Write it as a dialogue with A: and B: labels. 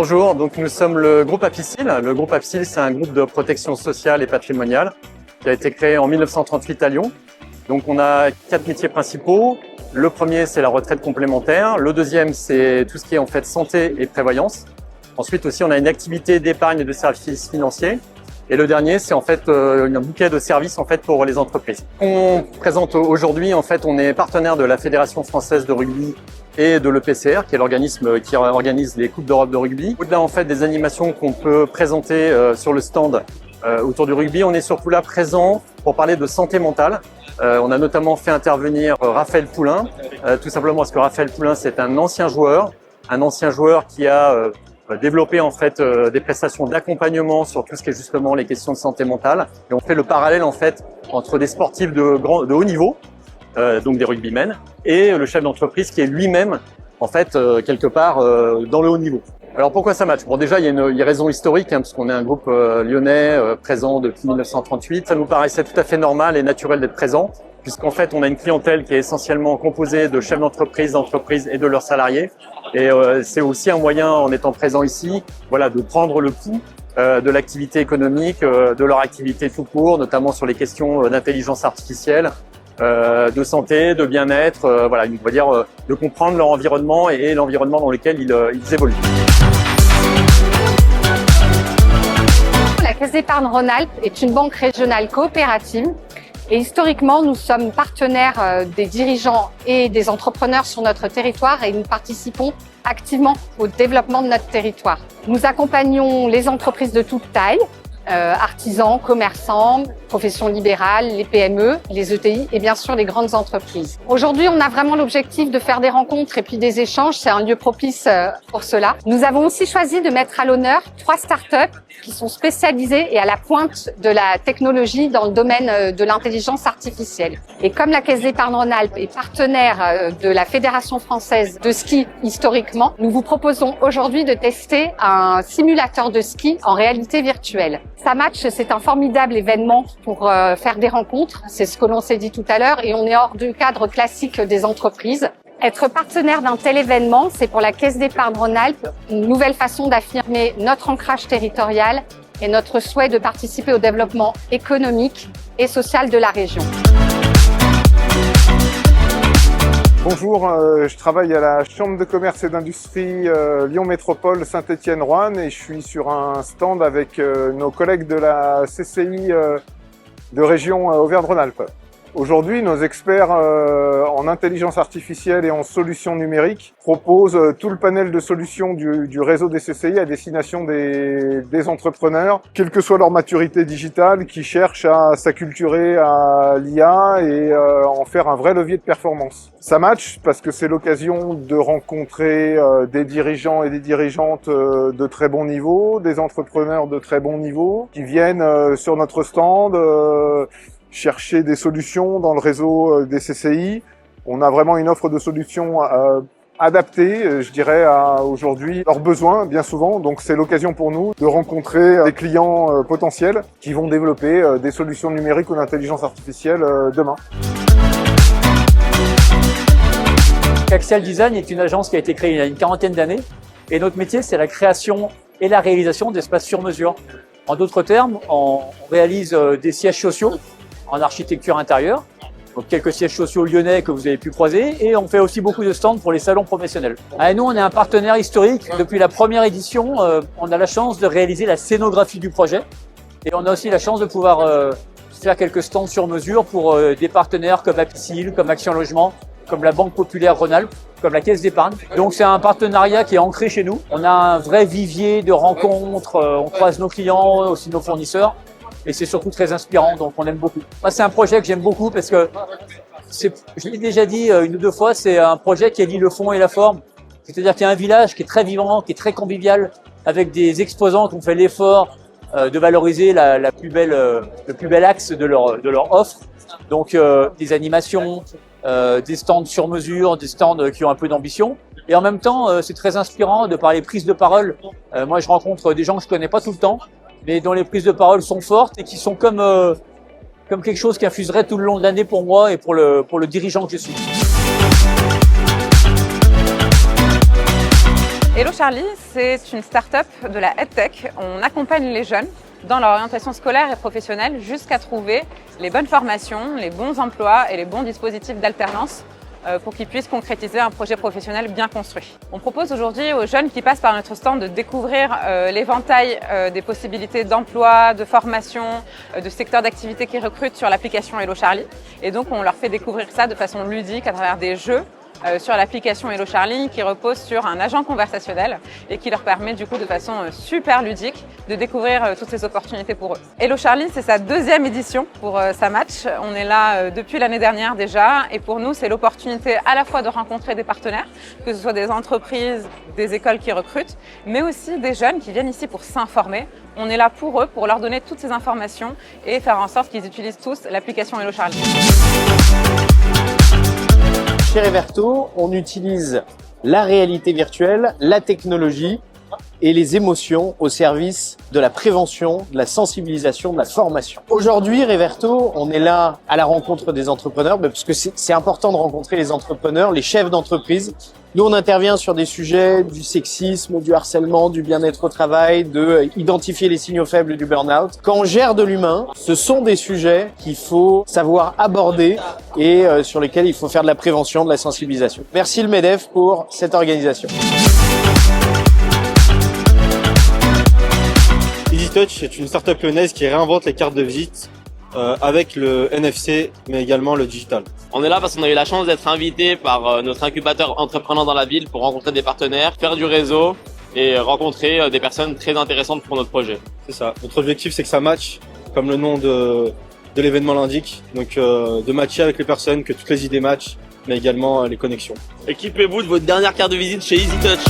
A: Bonjour, donc nous sommes le groupe Apicil. Le groupe Apicil, c'est un groupe de protection sociale et patrimoniale qui a été créé en 1938 à Lyon. Donc on a 4 métiers principaux. Le premier, c'est la retraite complémentaire. Le deuxième, c'est tout ce qui est en fait santé et prévoyance. Ensuite aussi, on a une activité d'épargne et de services financiers. Et le dernier, c'est en fait un bouquet de services en fait pour les entreprises. On présente aujourd'hui, en fait, on est partenaire de la Fédération française de rugby et de l'EPCR, qui est l'organisme qui organise les Coupes d'Europe de rugby. Au-delà en fait des animations qu'on peut présenter sur le stand autour du rugby, on est surtout là présent pour parler de santé mentale. On a notamment fait intervenir Raphaël Poulain, tout simplement parce que Raphaël Poulain, c'est un ancien joueur qui a développer en fait des prestations d'accompagnement sur tout ce qui est justement les questions de santé mentale. Et on fait le parallèle en fait entre des sportifs de haut niveau, donc des rugbymen, et le chef d'entreprise qui est lui-même en fait quelque part dans le haut niveau. Alors pourquoi ça match? Bon, déjà il y a une raison historique, parce qu'on est un groupe lyonnais présent depuis 1938. Ça nous paraissait tout à fait normal et naturel d'être présent, puisqu'en fait on a une clientèle qui est essentiellement composée de chefs d'entreprise, d'entreprises et de leurs salariés. Et c'est aussi un moyen, en étant présent ici, voilà, de prendre le pouls de l'activité économique, de leur activité tout court, notamment sur les questions d'intelligence artificielle, de santé, de bien-être, voilà, on va dire de comprendre leur environnement et l'environnement dans lequel ils évoluent.
B: La Caisse d'épargne Rhône-Alpes est une banque régionale coopérative. Et historiquement, nous sommes partenaires des dirigeants et des entrepreneurs sur notre territoire et nous participons activement au développement de notre territoire. Nous accompagnons les entreprises de toute taille, artisans, commerçants, professions libérales, les PME, les ETI et bien sûr les grandes entreprises. Aujourd'hui, on a vraiment l'objectif de faire des rencontres et puis des échanges. C'est un lieu propice pour cela. Nous avons aussi choisi de mettre à l'honneur 3 startups qui sont spécialisées et à la pointe de la technologie dans le domaine de l'intelligence artificielle. Et comme la Caisse d'épargne Rhône-Alpes est partenaire de la Fédération française de ski historiquement, nous vous proposons aujourd'hui de tester un simulateur de ski en réalité virtuelle. SaMatch, c'est un formidable événement pour faire des rencontres. C'est ce que l'on s'est dit tout à l'heure et on est hors du cadre classique des entreprises. Être partenaire d'un tel événement, c'est pour la Caisse d'épargne Rhône-Alpes une nouvelle façon d'affirmer notre ancrage territorial et notre souhait de participer au développement économique et social de la région.
C: Bonjour, je travaille à la Chambre de commerce et d'industrie Lyon Métropole Saint-Étienne-Roanne et je suis sur un stand avec nos collègues de la CCI de région Auvergne-Rhône-Alpes. Aujourd'hui, nos experts en intelligence artificielle et en solutions numériques proposent tout le panel de solutions du réseau des CCI à destination des entrepreneurs, quelle que soit leur maturité digitale, qui cherchent à s'acculturer à l'IA et en faire un vrai levier de performance. Ça match parce que c'est l'occasion de rencontrer des dirigeants et des dirigeantes de très bon niveau, des entrepreneurs de très bon niveau, qui viennent sur notre stand chercher des solutions dans le réseau des CCI. On a vraiment une offre de solutions adaptée, je dirais, à aujourd'hui leurs besoins, bien souvent. Donc c'est l'occasion pour nous de rencontrer des clients potentiels qui vont développer des solutions numériques ou d'intelligence artificielle demain.
D: Axial Design est une agence qui a été créée il y a une quarantaine d'années et notre métier, c'est la création et la réalisation d'espaces sur mesure. En d'autres termes, on réalise des sièges sociaux en architecture intérieure, donc quelques sièges sociaux lyonnais que vous avez pu croiser, et on fait aussi beaucoup de stands pour les salons professionnels. Et nous, on est un partenaire historique. Depuis la première édition, on a la chance de réaliser la scénographie du projet, et on a aussi la chance de pouvoir faire quelques stands sur mesure pour des partenaires comme Apicil, comme Action Logement, comme la Banque Populaire Rhône-Alpes, comme la Caisse d'épargne. Donc c'est un partenariat qui est ancré chez nous. On a un vrai vivier de rencontres, on croise nos clients, aussi nos fournisseurs. Et c'est surtout très inspirant, donc on aime beaucoup. Moi, c'est un projet que j'aime beaucoup parce que, je l'ai déjà dit une ou deux fois, c'est un projet qui allie le fond et la forme. C'est-à-dire qu'il y a un village qui est très vivant, qui est très convivial, avec des exposants qui ont fait l'effort de valoriser le plus bel axe de leur offre. Donc des animations, des stands sur mesure, des stands qui ont un peu d'ambition. Et en même temps, c'est très inspirant de par les prises de parole. Moi, je rencontre des gens que je connais pas tout le temps, mais dont les prises de parole sont fortes et qui sont comme quelque chose qui infuserait tout le long de l'année pour moi et pour le dirigeant que je suis.
E: Hello Charlie, c'est une start-up de la EdTech. On accompagne les jeunes dans leur orientation scolaire et professionnelle jusqu'à trouver les bonnes formations, les bons emplois et les bons dispositifs d'alternance pour qu'ils puissent concrétiser un projet professionnel bien construit. On propose aujourd'hui aux jeunes qui passent par notre stand de découvrir l'éventail des possibilités d'emploi, de formation, de secteurs d'activité qui recrutent sur l'application Hello Charlie. Et donc on leur fait découvrir ça de façon ludique à travers des jeux sur l'application Hello Charlie qui repose sur un agent conversationnel et qui leur permet du coup de façon super ludique de découvrir toutes ces opportunités pour eux. Hello Charlie, c'est sa deuxième édition pour sa match. On est là depuis l'année dernière déjà et pour nous c'est l'opportunité à la fois de rencontrer des partenaires, que ce soit des entreprises, des écoles qui recrutent, mais aussi des jeunes qui viennent ici pour s'informer. On est là pour eux, pour leur donner toutes ces informations et faire en sorte qu'ils utilisent tous l'application Hello Charlie.
F: Chez Reverto, on utilise la réalité virtuelle, la technologie et les émotions au service de la prévention, de la sensibilisation, de la formation. Aujourd'hui, Reverto, on est là à la rencontre des entrepreneurs, parce que c'est important de rencontrer les entrepreneurs, les chefs d'entreprise. Nous, on intervient sur des sujets du sexisme, du harcèlement, du bien-être au travail, de identifier les signaux faibles du burn-out. Quand on gère de l'humain, ce sont des sujets qu'il faut savoir aborder et sur lesquels il faut faire de la prévention, de la sensibilisation. Merci le MEDEF pour cette organisation.
G: EasyTouch est une start-up lyonnaise qui réinvente les cartes de visite avec le NFC, mais également le digital.
H: On est là parce qu'on a eu la chance d'être invité par notre incubateur entreprenant dans la ville pour rencontrer des partenaires, faire du réseau et rencontrer des personnes très intéressantes pour notre projet.
G: C'est ça. Notre objectif, c'est que ça matche, comme le nom de l'événement l'indique. Donc, de matcher avec les personnes, que toutes les idées matchent, mais également les connexions.
H: Équipez-vous de votre dernière carte de visite chez EasyTouch.